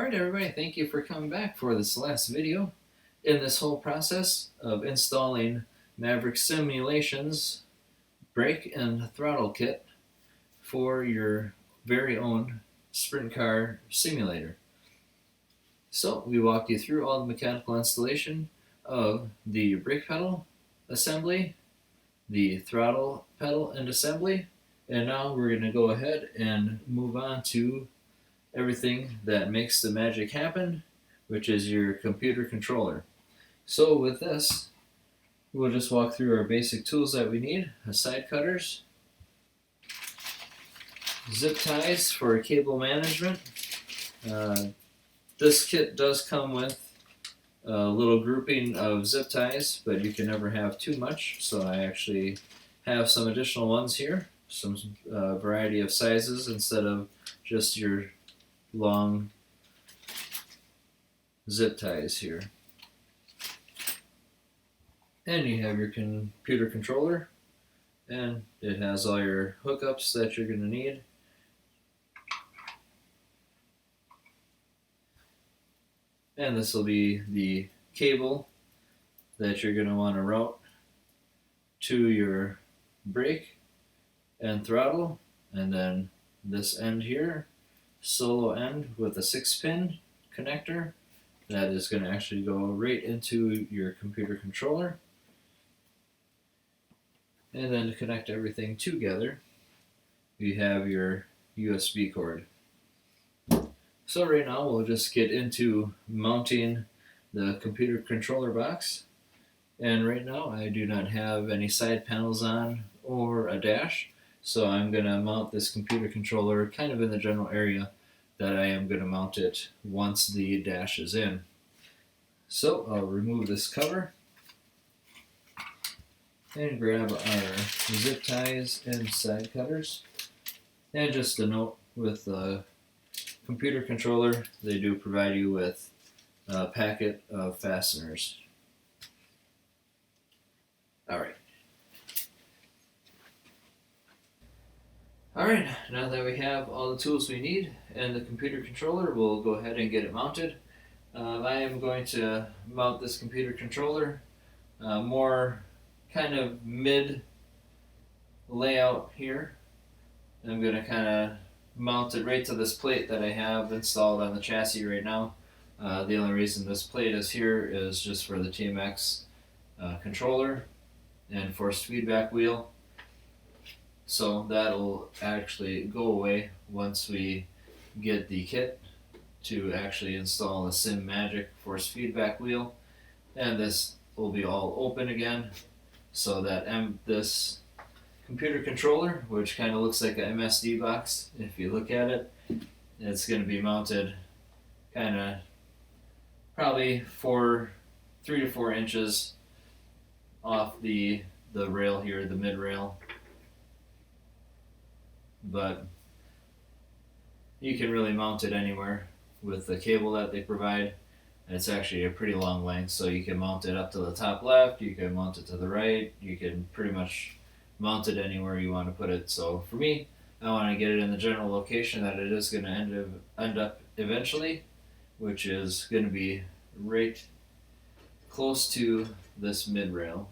Alright everybody, thank you for coming back for this last video in this whole process of installing Maverick Simulation's brake and throttle kit for your very own sprint car simulator. So we walked you through all the mechanical installation of the brake pedal assembly, the throttle pedal and assembly, and now we're going to go ahead and move on to everything that makes the magic happen, which is your computer controller. So with this, we'll just walk through our basic tools that we need: side cutters, zip ties for cable management. This kit does come with a little grouping of zip ties, but you can never have too much, so I actually have some additional ones here, some variety of sizes instead of just your long zip ties here. And you have your computer controller, and it has all your hookups that you're going to need. And this will be the cable that you're going to want to route to your brake and throttle, and then this end here, solo end with a 6-pin connector that is going to actually go right into your computer controller. And then to connect everything together, you have your USB cord. So right now we'll just get into mounting the computer controller box. And right now I do not have any side panels on or a dash, so I'm going to mount this computer controller kind of in the general area that I am going to mount it once the dash is in. So I'll remove this cover and grab our zip ties and side cutters. And just a note with the computer controller, they do provide you with a packet of fasteners. Alright, now that we have all the tools we need and the computer controller, we'll go ahead and get it mounted. I am going to mount this computer controller more kind of mid layout here. I'm going to kind of mount it right to this plate that I have installed on the chassis right now. The only reason this plate is here is just for the TMX controller and forced feedback wheel. So that'll actually go away once we get the kit to actually install a Sim Magic force feedback wheel, and this will be all open again, so that this computer controller, which kind of looks like an MSD box if you look at it, it's going to be mounted kind of probably 3 to 4 inches off the rail here, the mid rail. But you can really mount it anywhere with the cable that they provide. It's actually a pretty long length, so you can mount it up to the top left, you can mount it to the right, you can pretty much mount it anywhere you want to put it. So for me, I want to get it in the general location that it is going to end up eventually, which is going to be right close to this mid rail.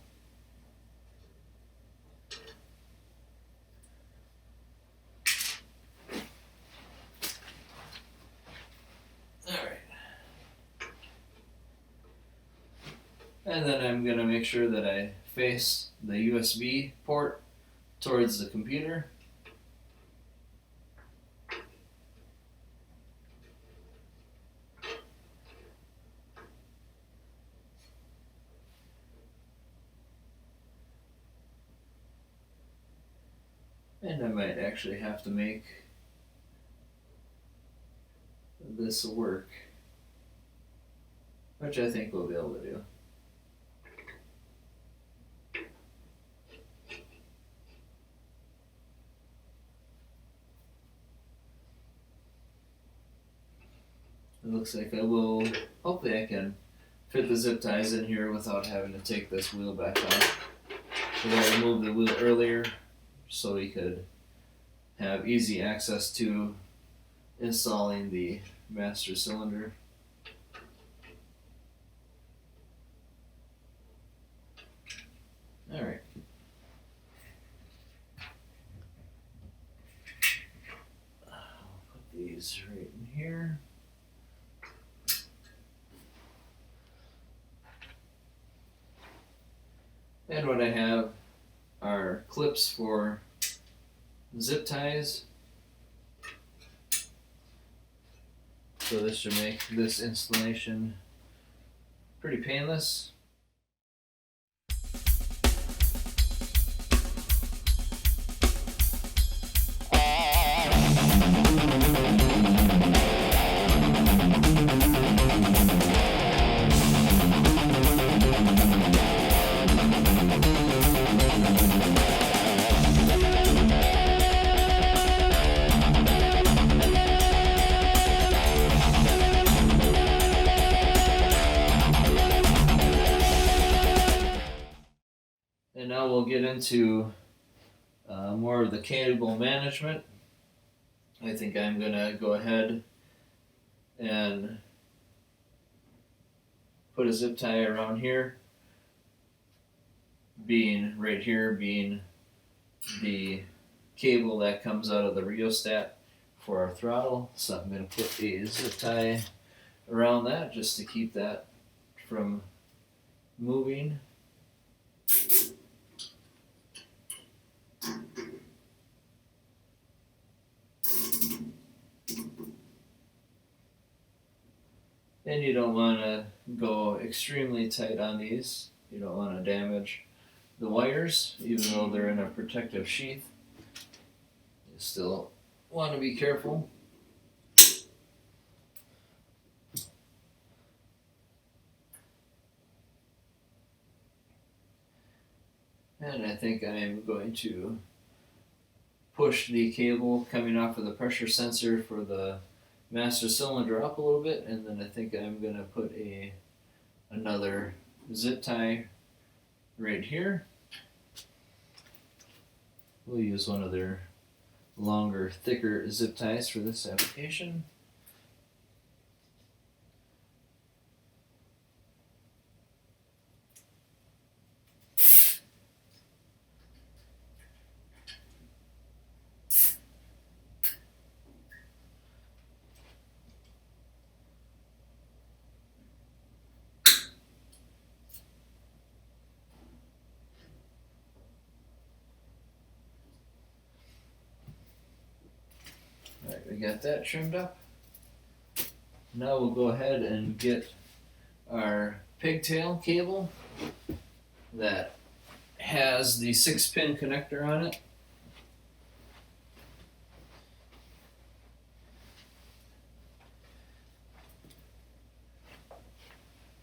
And then I'm going to make sure that I face the USB port towards the computer. And I might actually have to make this work, which I think we'll be able to do. It looks like hopefully I can fit the zip ties in here without having to take this wheel back off. I removed the wheel earlier so we could have easy access to installing the master cylinder. All right. I'll put these right in here. And what I have are clips for zip ties. So this should make this installation pretty painless. And now we'll get into more of the cable management. I think I'm going to go ahead and put a zip tie around here, being right here being the cable that comes out of the rheostat for our throttle. So I'm going to put a zip tie around that just to keep that from moving. And you don't want to go extremely tight on these. You don't want to damage the wires, even though they're in a protective sheath. You still want to be careful. And I think I'm going to push the cable coming off of the pressure sensor for the master cylinder up a little bit, and then I think I'm going to put another zip tie right here. We'll use one of their longer, thicker zip ties for this application. Alright, we got that trimmed up. Now we'll go ahead and get our pigtail cable that has the 6-pin connector on it.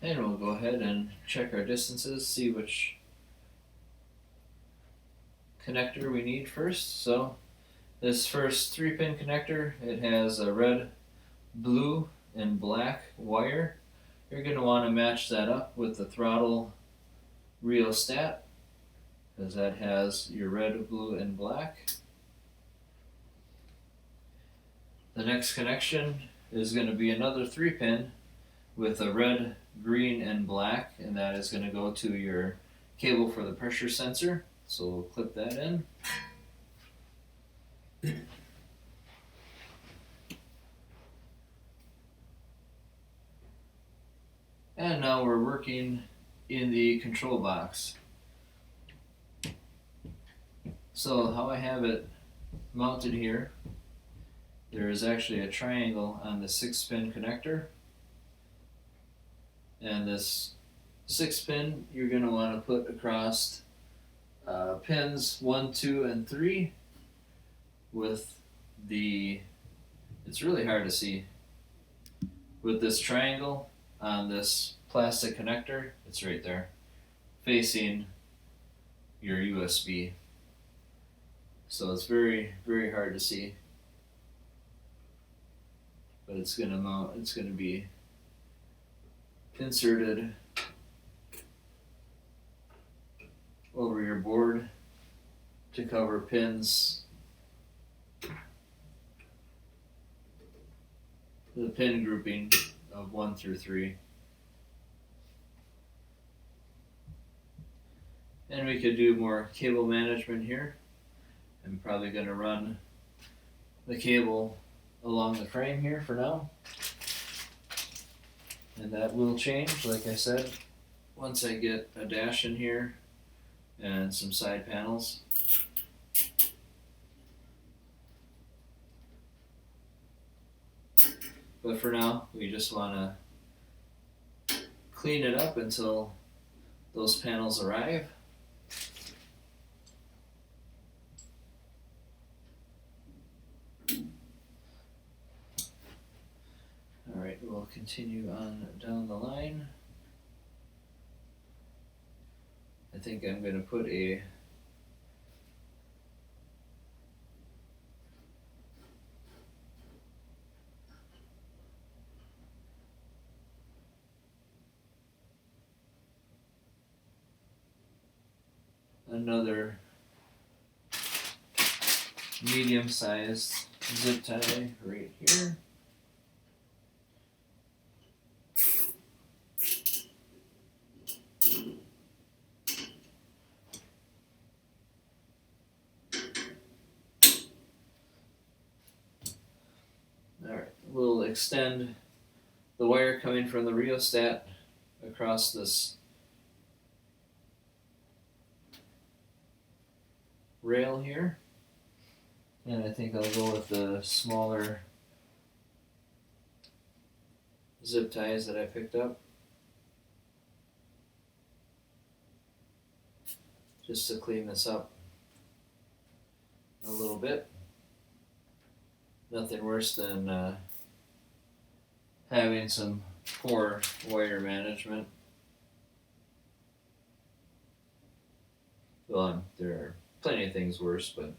And we'll go ahead and check our distances, see which connector we need first. So this first 3-pin connector, it has a red, blue, and black wire. You're going to want to match that up with the throttle rheostat, because that has your red, blue, and black. The next connection is going to be another 3-pin with a red, green, and black, and that is going to go to your cable for the pressure sensor. So we'll clip that in. And now we're working in the control box. So how I have it mounted here, there is actually a triangle on the 6-pin connector. And this 6-pin you're going to want to put across pins 1, 2, and 3 with it's really hard to see, with this triangle on this plastic connector. It's right there facing your USB. So it's very, very hard to see. But it's going to mount, it's going to be inserted over your board to cover pins the pin grouping of 1 through 3. And we could do more cable management here. I'm probably going to run the cable along the frame here for now. And that will change, like I said, once I get a dash in here and some side panels. But for now, we just want to clean it up until those panels arrive. Alright, we'll continue on down the line. I think I'm going to put another medium-sized zip tie right here. Alright, we'll extend the wire coming from the rheostat across this rail here. And I think I'll go with the smaller zip ties that I picked up, just to clean this up a little bit. Nothing worse than having some poor wire management. Well, there are plenty of things worse, but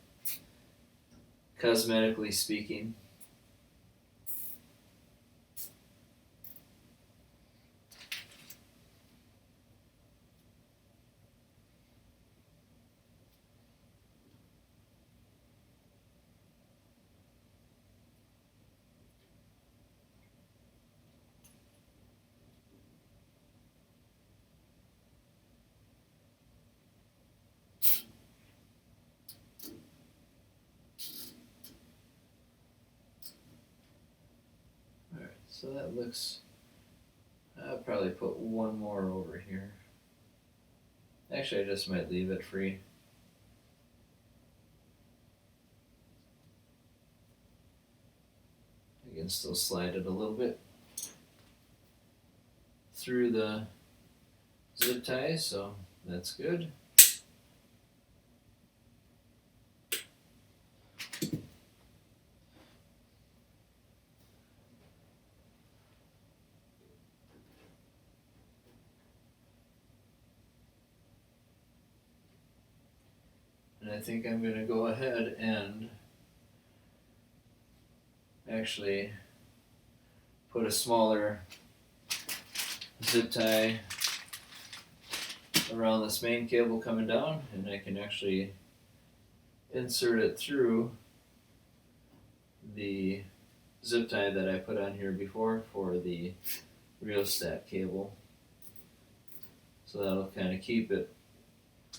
cosmetically speaking. So that looks, I'll probably put one more over here. Actually, I just might leave it free. I can still slide it a little bit through the zip ties, so that's good. And I think I'm going to go ahead and actually put a smaller zip tie around this main cable coming down, and I can actually insert it through the zip tie that I put on here before for the rheostat cable. So that'll kind of keep it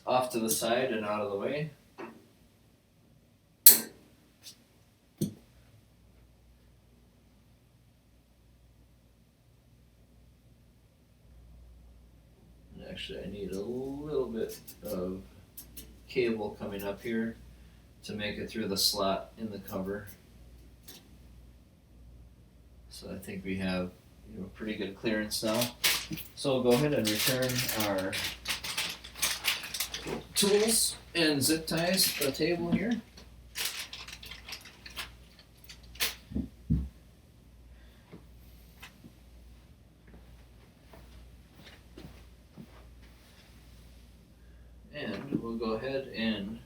off to the side and out of the way. And actually, I need a little bit of cable coming up here to make it through the slot in the cover. So I think we have pretty good clearance now. So we'll go ahead and return our tools and zip ties to the table here. And we'll go ahead and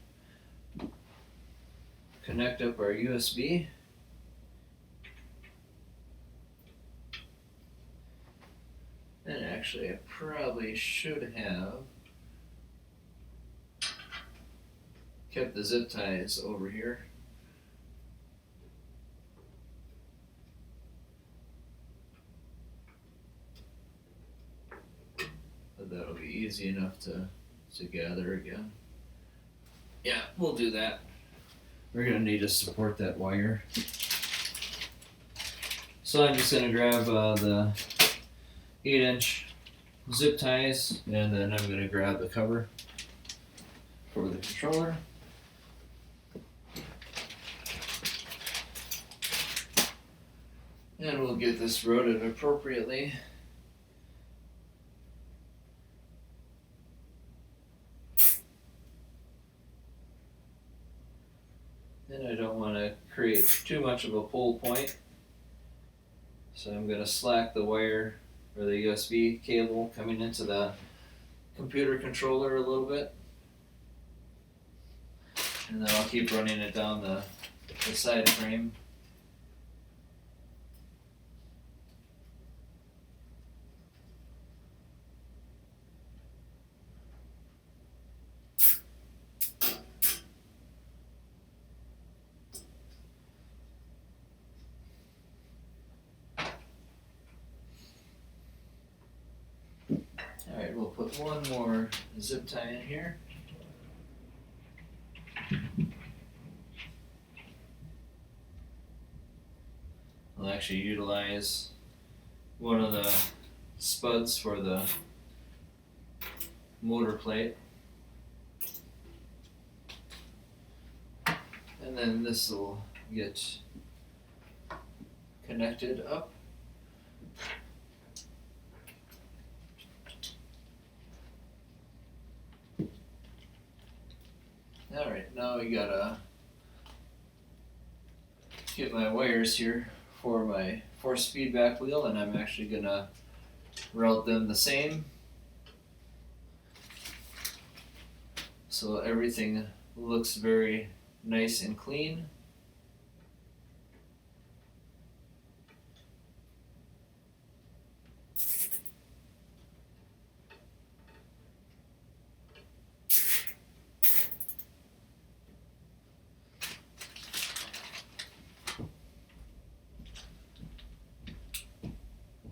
connect up our USB. And actually, I probably should have kept the zip ties over here. that'll be easy enough to gather again. Yeah, we'll do that. We're gonna need to support that wire. So I'm just gonna grab the 8-inch zip ties, and then I'm gonna grab the cover for the controller. And we'll get this routed appropriately. And I don't want to create too much of a pull point. So I'm going to slack the wire or the USB cable coming into the computer controller a little bit. And then I'll keep running it down the side frame. Alright, we'll put one more zip tie in here. I'll actually utilize one of the spuds for the motor plate. And then this will get connected up. Alright, now we gotta get my wires here for my force feedback wheel, and I'm actually gonna route them the same so everything looks very nice and clean.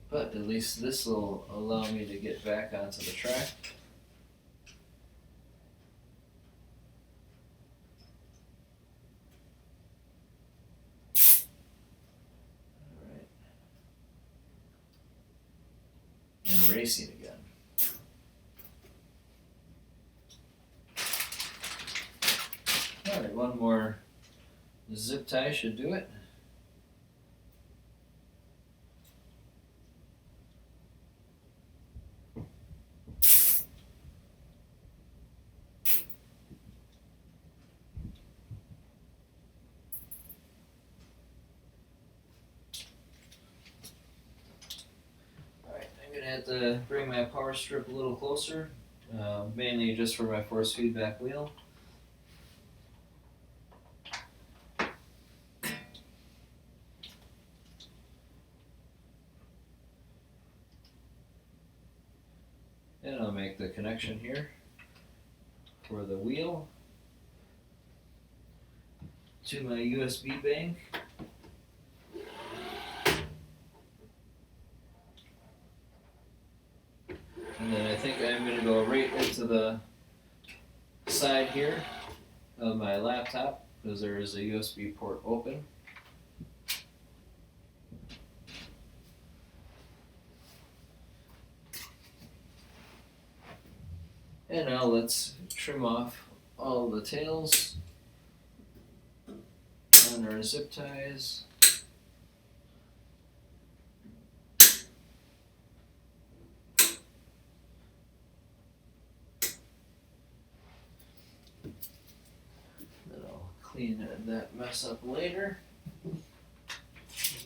But at least this will allow me to get back onto the track. Alright. And racing again. Alright, one more zip tie should do it. I have to bring my power strip a little closer, mainly just for my force feedback wheel. And I'll make the connection here for the wheel to my USB bank. And then I think I'm going to go right into the side here of my laptop because there is a USB port open. And now let's trim off all the tails on our zip ties. Clean that mess up later.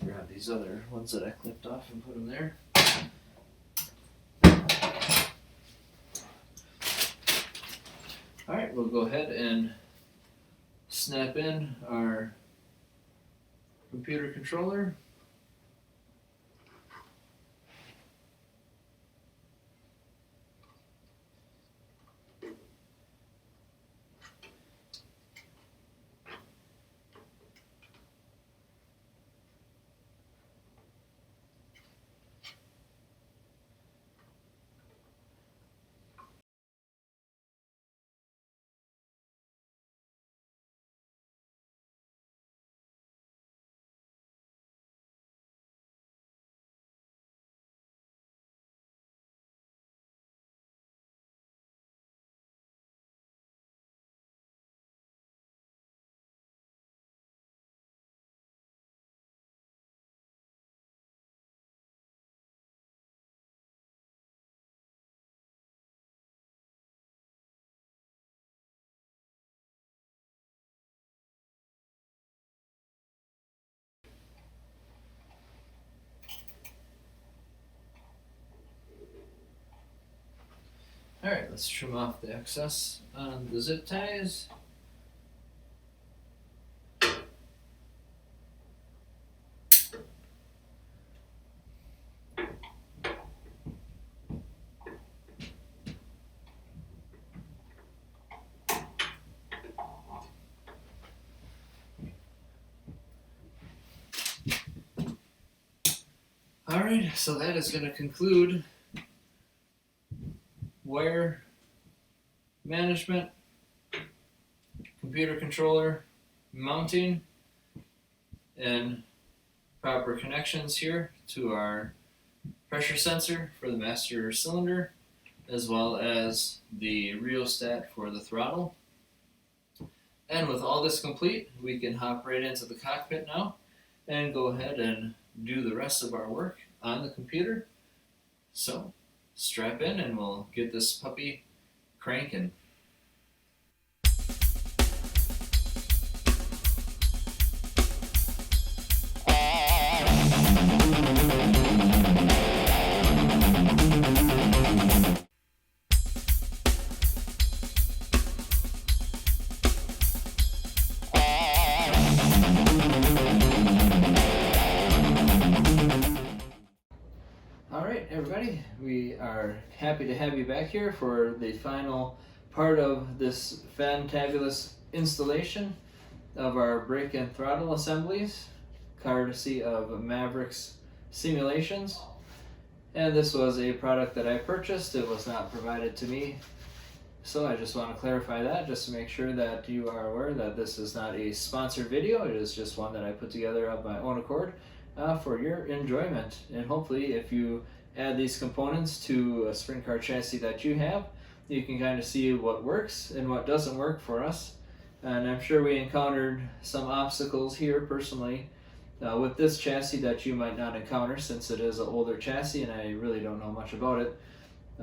Grab these other ones that I clipped off and put them there. Alright, we'll go ahead and snap in our computer controller. Alright, let's trim off the excess on the zip ties. Alright, so that is going to conclude wire management, computer controller, mounting, and proper connections here to our pressure sensor for the master cylinder, as well as the rheostat for the throttle. And with all this complete, we can hop right into the cockpit now and go ahead and do the rest of our work on the computer. So strap in and we'll get this puppy cranking. Alright everybody, we are happy to have you back here for the final part of this fantabulous installation of our brake and throttle assemblies, courtesy of Maverick's Simulations. And this was a product that I purchased. It was not provided to me. So I just want to clarify that, just to make sure that you are aware that this is not a sponsored video. It is just one that I put together of my own accord for your enjoyment. And hopefully if you add these components to a sprint car chassis that you have, you can kind of see what works and what doesn't work for us. And I'm sure we encountered some obstacles here personally with this chassis that you might not encounter, since it is an older chassis and I really don't know much about it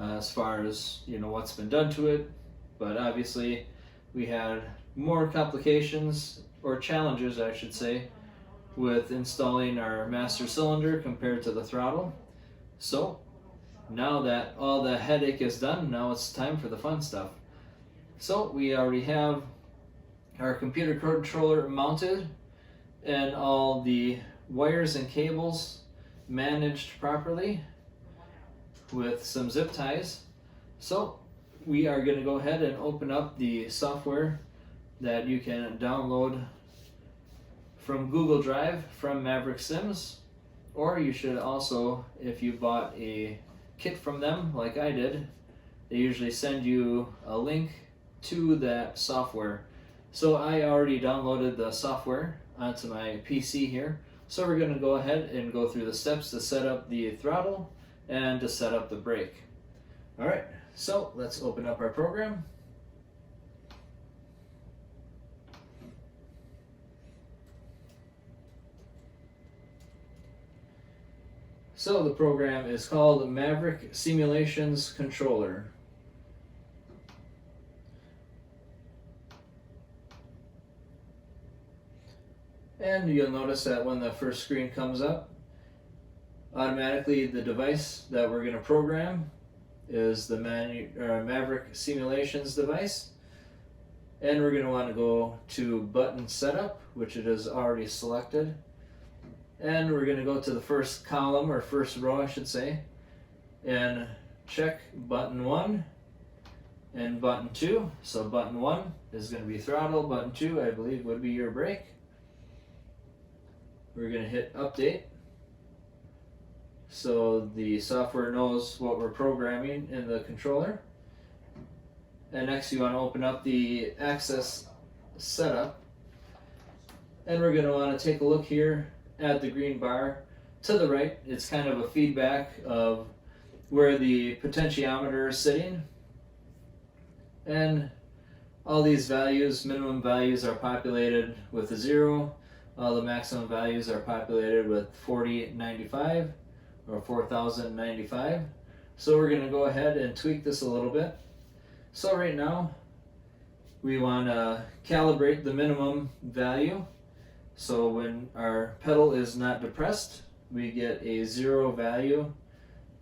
as far as what's been done to it. But obviously we had more complications, or challenges I should say, with installing our master cylinder compared to the throttle. So now that all the headache is done, now it's time for the fun stuff. So we already have our computer controller mounted and all the wires and cables managed properly with some zip ties. So we are going to go ahead and open up the software that you can download from Google Drive from Maverick Sims, or you should also, if you bought a kit from them like I did, they usually send you a link to that software. So I already downloaded the software onto my PC here, so we're going to go ahead and go through the steps to set up the throttle and to set up the brake. Alright, so let's open up our program. So the program is called Maverick Simulations Controller. And you'll notice that when the first screen comes up, automatically the device that we're going to program is the Maverick Simulations device. And we're going to want to go to button setup, which it is already selected. And we're going to go to the first column, or first row I should say, and check button 1 and button 2. So button 1 is going to be throttle, button 2 I believe would be your brake. We're going to hit update so the software knows what we're programming in the controller. And next you want to open up the access setup, and we're going to want to take a look here at the green bar to the right. It's kind of a feedback of where the potentiometer is sitting, and all these values, minimum values, are populated with a 0. All the maximum values are populated with 4095 or 4095. So we're going to go ahead and tweak this a little bit. So right now we want to calibrate the minimum value. So when our pedal is not depressed, we get a 0 value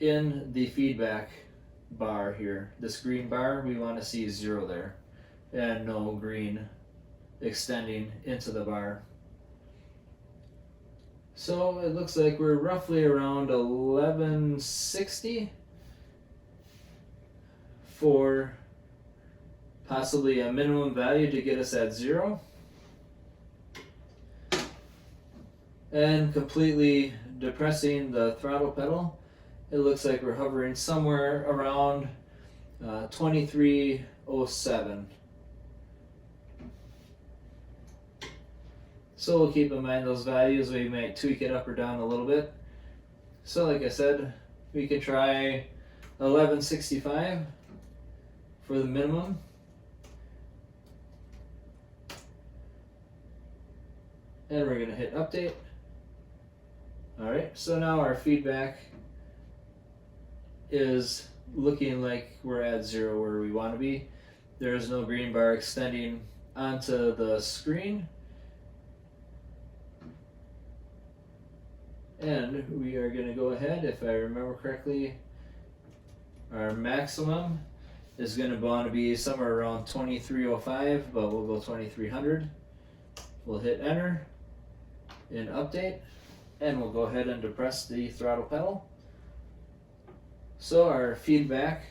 in the feedback bar here. This green bar, we want to see 0 there, and no green extending into the bar. So it looks like we're roughly around 1160 for possibly a minimum value to get us at 0. And completely depressing the throttle pedal, it looks like we're hovering somewhere around 2307. So we'll keep in mind those values. We might tweak it up or down a little bit. So like I said, we can try 1165 for the minimum. And we're going to hit update. Alright, so now our feedback is looking like we're at 0 where we want to be. There is no green bar extending onto the screen. And we are going to go ahead, if I remember correctly, our maximum is going to want to be somewhere around 2305, but we'll go 2300. We'll hit enter and update, and we'll go ahead and depress the throttle pedal. So our feedback,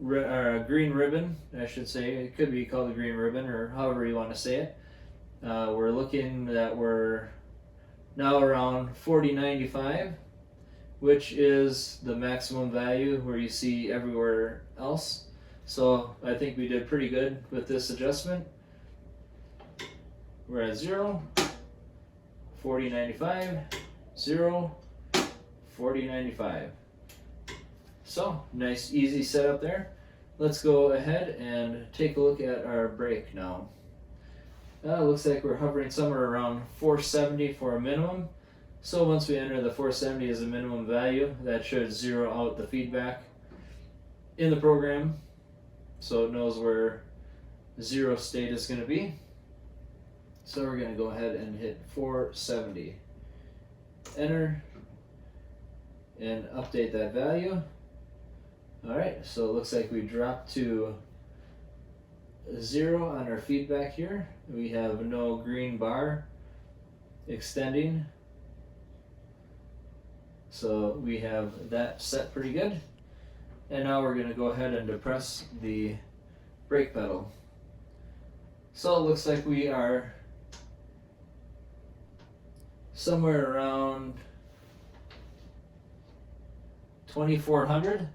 our green ribbon, I should say, it could be called a green ribbon or however you want to say it. We're looking that we're now around 4095, which is the maximum value where you see everywhere else. So I think we did pretty good with this adjustment. We're at 0, 4095, 0, 4095. So nice easy setup there. Let's go ahead and take a look at our brake now. Looks like we're hovering somewhere around 470 for a minimum. So once we enter the 470 as a minimum value, that should zero out the feedback in the program, so it knows where 0 state is going to be. So we're going to go ahead and hit 470. Enter and update that value. Alright, so it looks like we dropped to 0 on our feedback here. We have no green bar extending. So we have that set pretty good. And now we're going to go ahead and depress the brake pedal. So it looks like we are somewhere around 2400.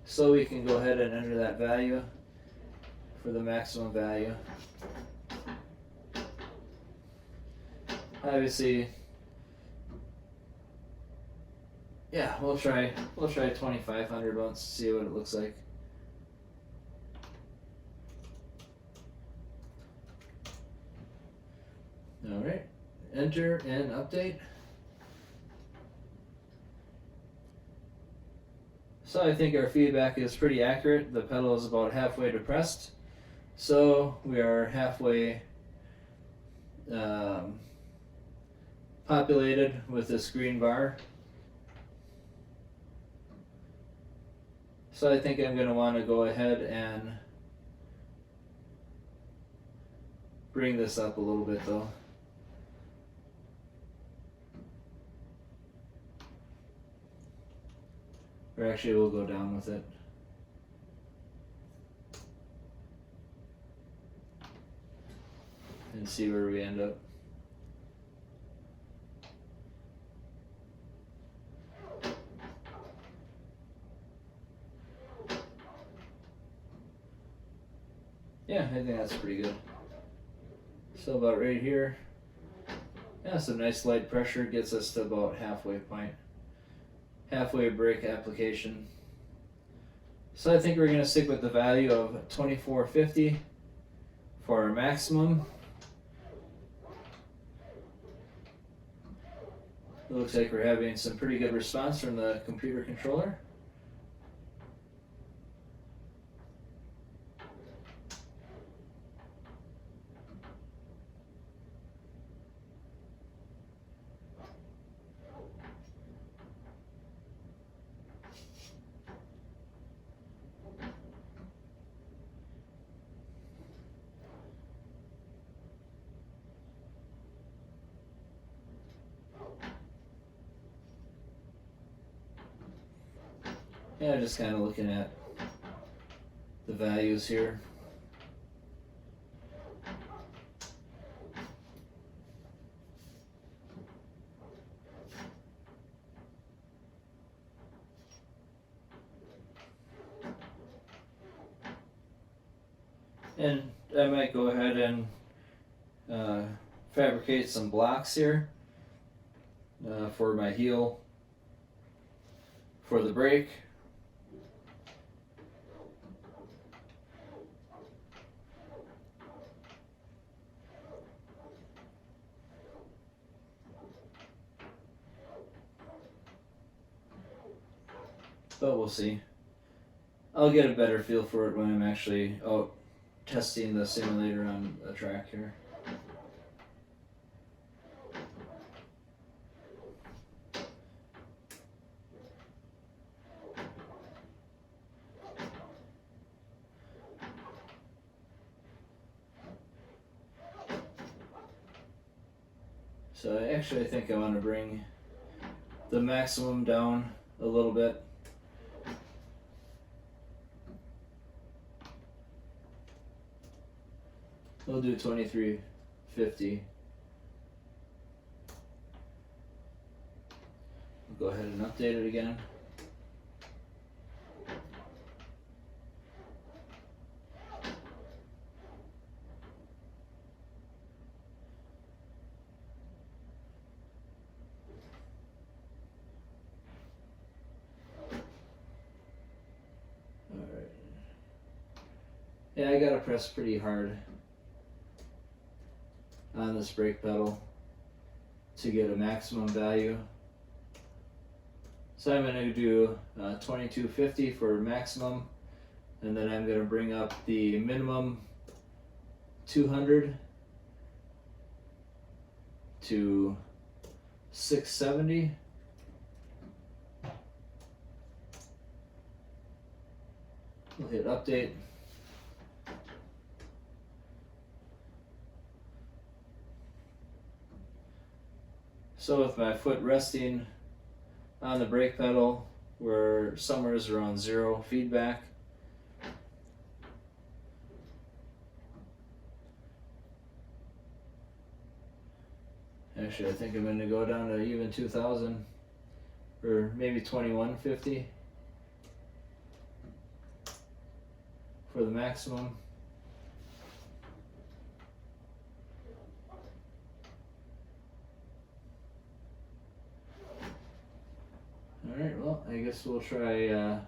So we can go ahead and enter that value for the maximum value. Obviously, yeah, we'll try 2500 once, see what it looks like. Alright, enter and update. So I think our feedback is pretty accurate. The pedal is about halfway depressed. So we are halfway populated with this green bar. So I think I'm going to want to go ahead and bring this up a little bit though. Or actually we'll go down with it. And see where we end up. Yeah, I think that's pretty good. So about right here, yeah, some nice light pressure gets us to about halfway point. Halfway brake application. So I think we're going to stick with the value of 2450 for our maximum. It looks like we're having some pretty good response from the computer controller. Yeah, just kind of looking at the values here. And I might go ahead and fabricate some blocks here for my heel for the brake. But we'll see. I'll get a better feel for it when I'm actually out testing the simulator on a track here. So I think I want to bring the maximum down a little bit. We'll do 2350. We'll go ahead and update it again. Alright. Yeah, I gotta press pretty hard on this brake pedal to get a maximum value. So I'm going to do 2250 for maximum, and then I'm going to bring up the minimum 200 to 670. We'll hit update. So with my foot resting on the brake pedal, we're somewhere around 0 feedback. Actually, I think I'm going to go down to even 2000 or maybe 2150 for the maximum. Alright, well, I guess we'll try,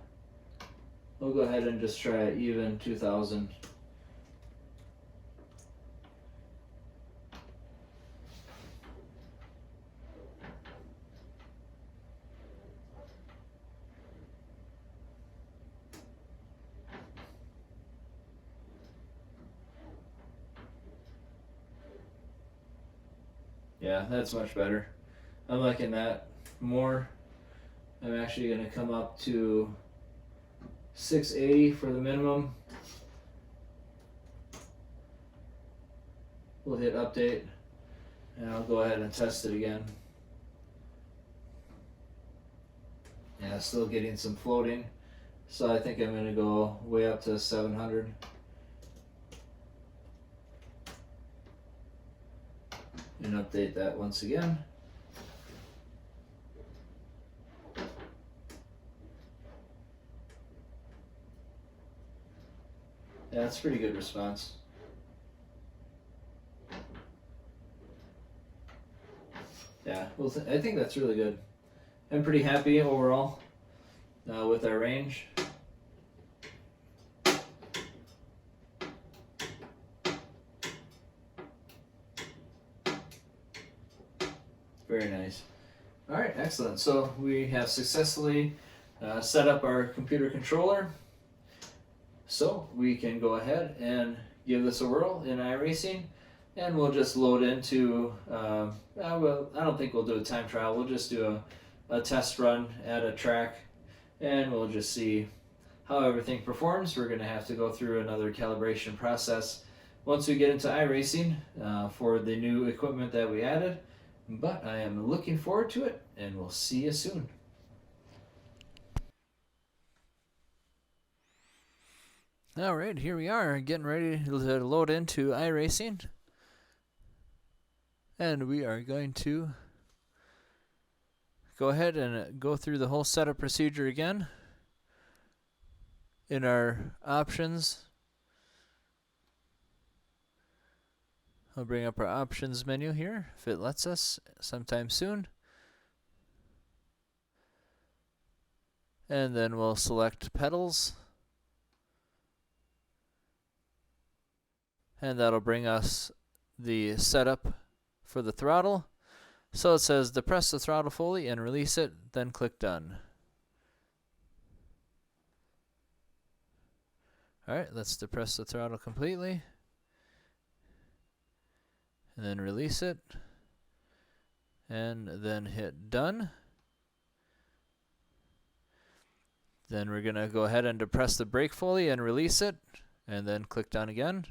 we'll go ahead and just try even 2000. Yeah, that's much better. I'm liking that more. I'm actually going to come up to 680 for the minimum. We'll hit update, and I'll go ahead and test it again. Yeah, still getting some floating, so I think I'm going to go way up to 700. And update that once again. Yeah, that's a pretty good response. Yeah, well, I think that's really good. I'm pretty happy overall with our range. Very nice. All right, excellent. So we have successfully set up our computer controller. So we can go ahead and give this a whirl in iRacing, and we'll just load into, well, I don't think we'll do a time trial. We'll just do a test run at a track, and we'll just see how everything performs. We're going to have to go through another calibration process once we get into iRacing for the new equipment that we added. But I am looking forward to it, and we'll see you soon. Alright, here we are, getting ready to load into iRacing. And we are going to go ahead and go through the whole setup procedure again. In our options, I'll bring up our options menu here, if it lets us, sometime soon. And then we'll select pedals. And that'll bring us the setup for the throttle. So it says depress the throttle fully and release it, then click done. Alright, let's depress the throttle completely. And then release it. And then hit done. Then we're going to go ahead and depress the brake fully and release it. And then click done again.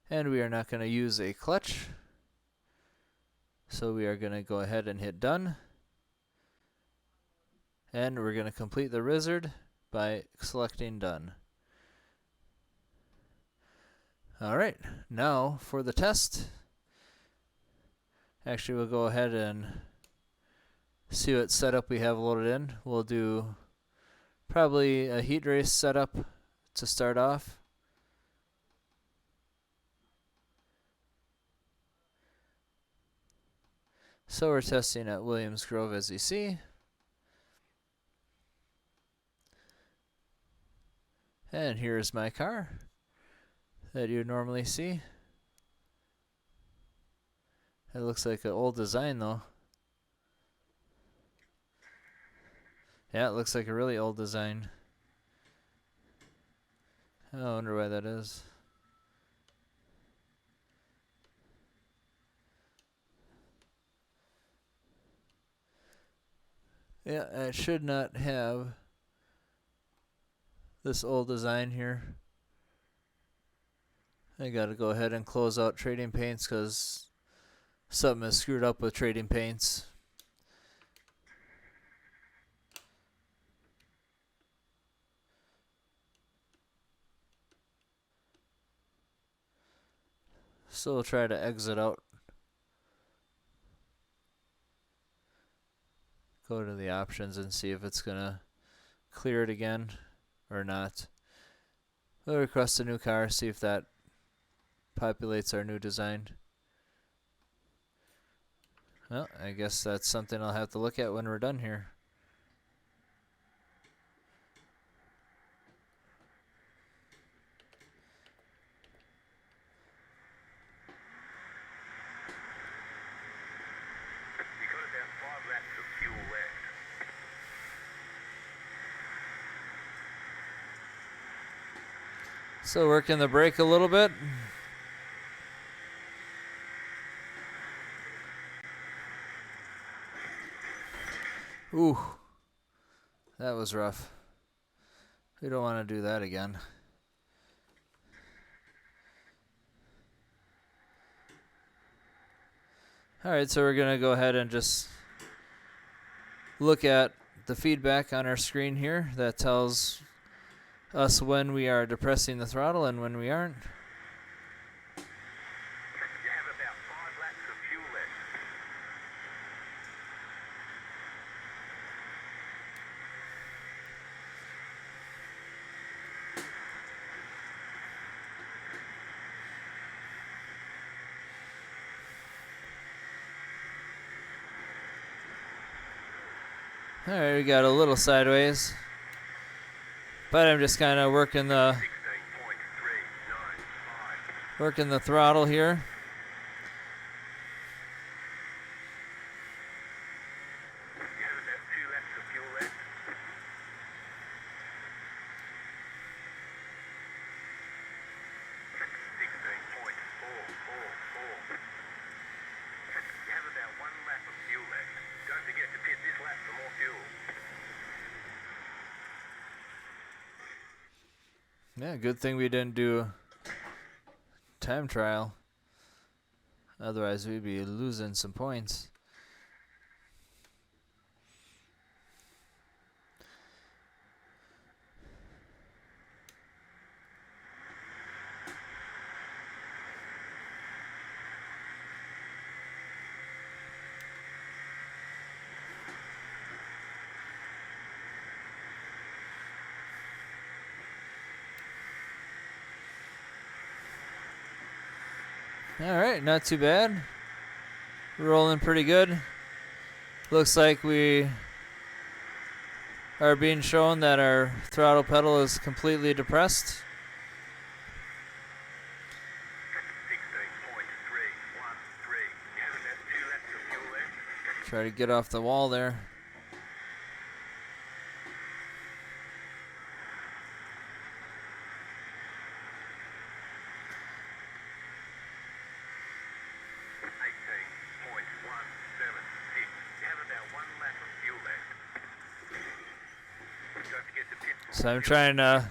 And we are not going to use a clutch. So we are going to go ahead and hit done. And we're going to complete the wizard by selecting done. Alright, now for the test. Actually, we'll go ahead and see what setup we have loaded in. We'll do probably a heat race setup to start off. So we're testing at Williams Grove, as you see. And here's my car that you normally see. It looks like an old design though. Yeah, it looks like a really old design. I wonder why that is. Yeah, it should not have this old design here. I gotta go ahead and close out trading paints because something is screwed up with trading paints. So we'll try to exit out. Go to the options and see if it's gonna clear it again or not. We'll request a new car, see if that populates our new design. Well, I guess that's something I'll have to look at when we're done here. You got about 5 laps of fuel left. So working the brake a little bit. Ooh, that was rough. We don't want to do that again. Alright, so we're going to go ahead and just look at the feedback on our screen here that tells us when we are depressing the throttle and when we aren't. You have about 5 laps of fuel left. Alright, we got a little sideways. But I'm just kind of working the 16.395. throttle here. You have about 2 laps of fuel left. 16.444. You have about 1 lap of fuel left. Don't forget to pit this lap for more fuel. Yeah, good thing we didn't do time trial. Otherwise, we'd be losing some points. All right, not too bad. Rolling pretty good. Looks like we are being shown that our throttle pedal is completely depressed. 16.313. You have about 2 laps of fuel left. Try to get off the wall there. So I'm trying to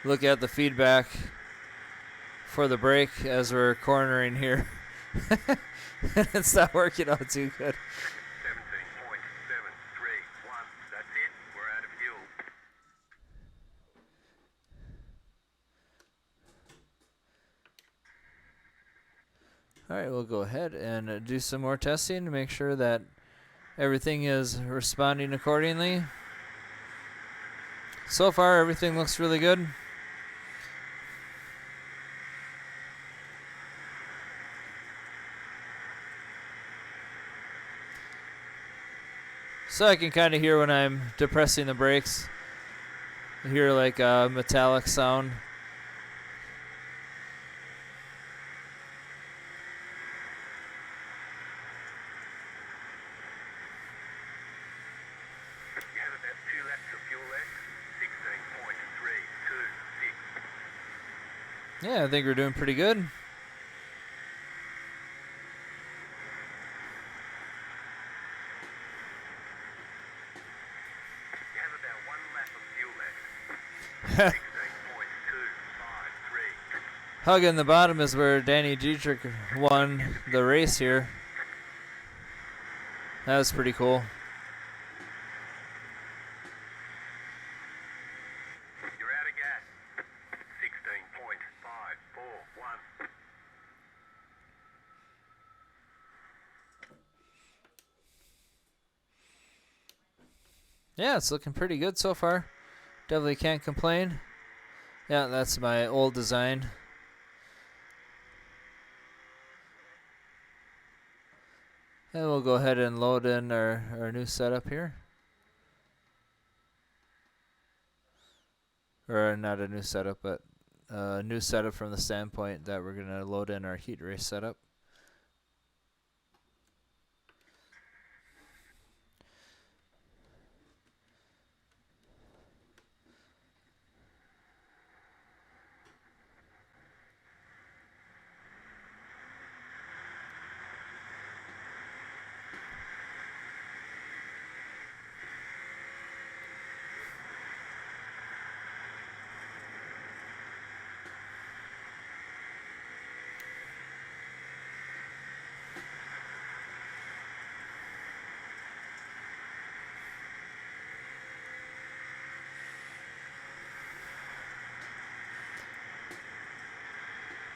look at the feedback for the brake as we're cornering here. It's not working out too good. 17.731. That's it. We're out of fuel. All right, we'll go ahead and do some more testing to make sure that everything is responding accordingly. So far, everything looks really good. So I can kind of hear when I'm depressing the brakes. I hear like a metallic sound. You have about 2 laps of fuel left. 16.326. Yeah, I think we're doing pretty good. You have about 1 lap of fuel left. 16.253. Hugging the bottom is where Danny Dietrich won the race here. That was pretty cool. You're out of gas. 16.541. Yeah, it's looking pretty good so far. Definitely can't complain. Yeah, that's my old design. And we'll go ahead and load in our new setup here. Or not a new setup, but a new setup from the standpoint that we're going to load in our heat race setup.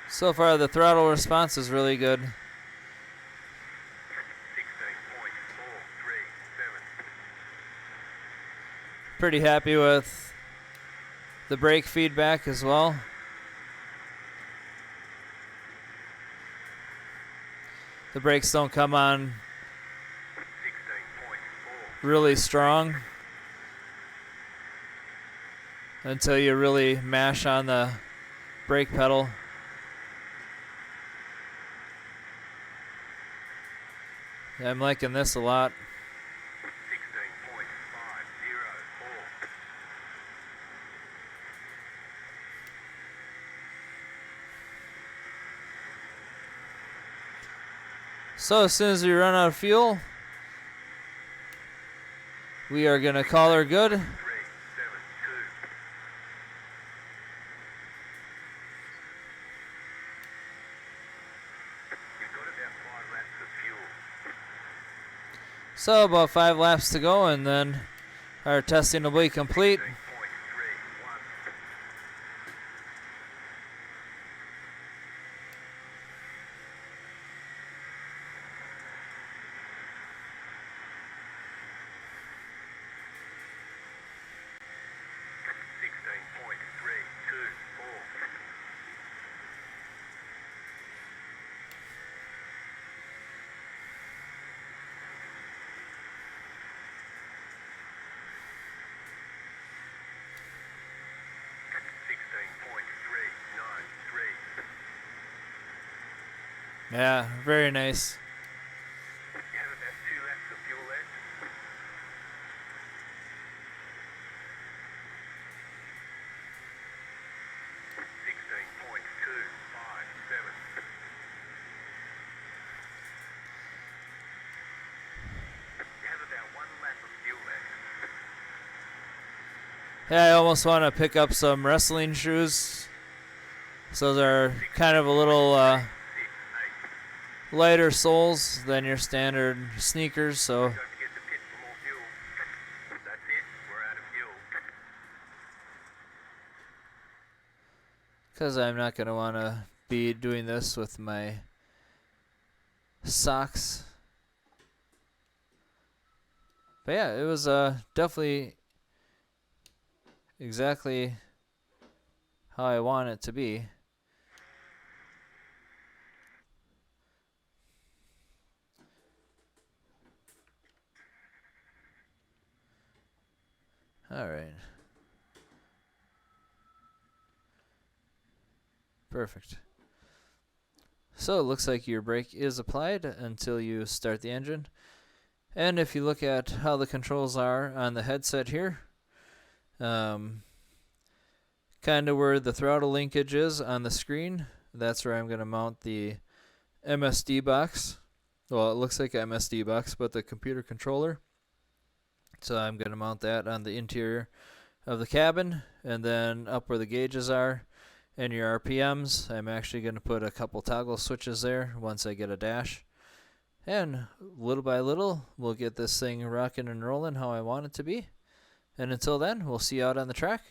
So far, the throttle response is really good. 16.437. Pretty happy with the brake feedback as well. The brakes don't come on 16.4. really strong until you really mash on the brake pedal. Yeah, I'm liking this a lot. 16.504. So as soon as we run out of fuel, we are going to call her good. 372. So about 5 laps to go, and then our testing will be complete. 16.31. 16.324. Yeah, very nice. You have about 2 laps of fuel left. $16.257. You have about 1 lap of fuel left. Yeah, I almost want to pick up some wrestling shoes. So those are kind of a little 6.8. lighter soles than your standard sneakers. So Don't forget to pit for more fuel. That's it. We're out of fuel. because I'm not going to want to be doing this with my socks. But yeah, it was definitely exactly how I want it to be. All right. Perfect. So it looks like your brake is applied until you start the engine. And if you look at how the controls are on the headset here, kind of where the throttle linkage is on the screen, that's where I'm going to mount the MSD box. Well, it looks like MSD box, but the computer controller. So I'm going to mount that on the interior of the cabin, and then up where the gauges are and your RPMs, I'm actually going to put a couple toggle switches there once I get a dash. And little by little, we'll get this thing rocking and rolling how I want it to be. And until then, we'll see you out on the track.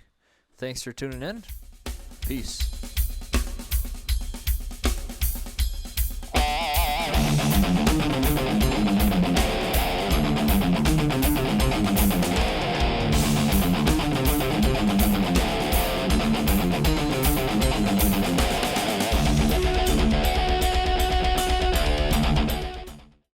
Thanks for tuning in. Peace.